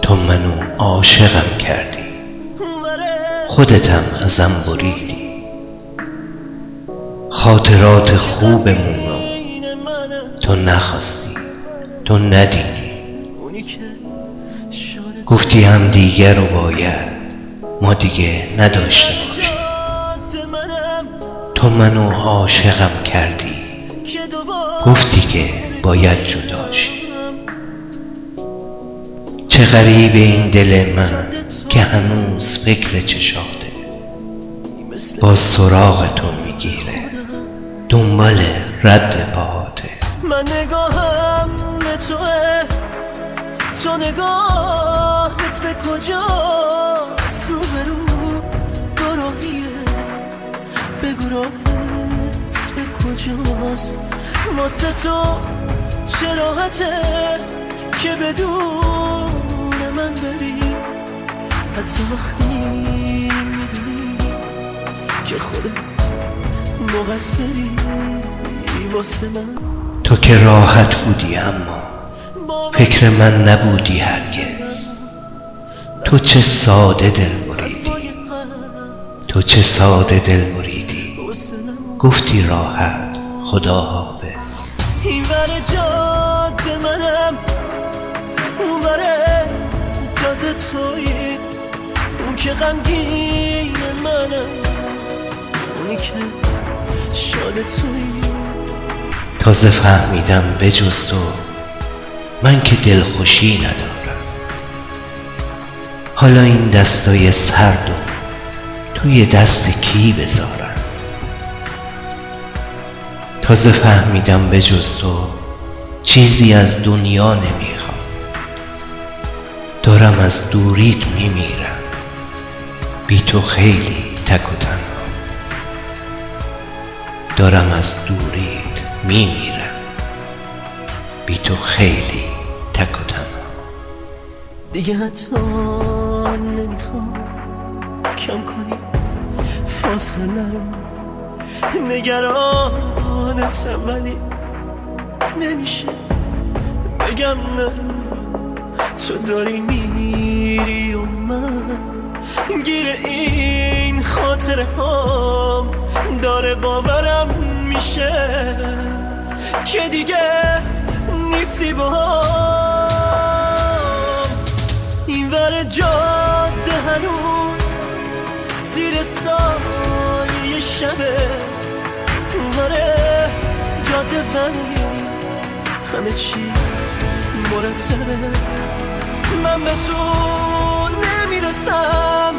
تو منو عاشقم کردی، خودتم ازم بریدی. خاطرات خوبمونو تو نخواستی، تو ندیدی. گفتی هم دیگه رو باید ما دیگه نداشته باشیم. تو منو عاشقم کردی، گفتی که باید جدا شیم. چه غریبه این دل من که هنوز فکر چشاته، با سراغ تو میگیره دنبال رد پاهاته. من نگاهم به توه، تو نگاهت به کجاست؟ رو به رو گراهیه، بگو راهت به کجاست؟ واسه تو چه راحته که بدون من بری، حتی وقتی میدونی که خودت مقصری واسه من. تو که راحت بودی اما فکر من نبودی هرگز. تو چه ساده دل بریدی، تو چه ساده دل بریدی. گفتی راحت خدا حافظ. این ور جاده منم، اون ور جاده تویی. اون که غمگین منم، اونی که شاد تویی. تازه فهمیدم بجز تو من که دلخوشی ندارم. حالا این دستای سردو توی دست کی بذارم؟ تازه فهمیدم بجز تو چیزی از دنیا نمیخوام. دارم از دوریت میمیرم، بی تو خیلی تک و تنها. دارم از دوریت میمیرم، بی تو خیلی تک و تنها. دیگه حتی نمیخوام کم کنی فاصله رو. نگرانتم ولی نمیشه بگم نرو. تو داری میری و من گیر این خاطره هام. داره باورم میشه که دیگه نیستی با هم. این ور جاده هنوز زیر سایه شبه، اون ور جاده ولی همه چی مرتبه. من به تو نمیرسم،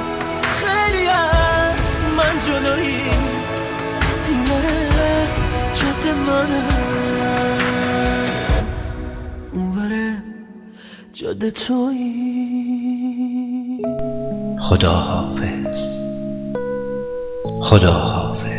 خیلی از من جلویی. این ور جاده منم، اون ور جاده تویی. خدا حافظ، خدا حافظ.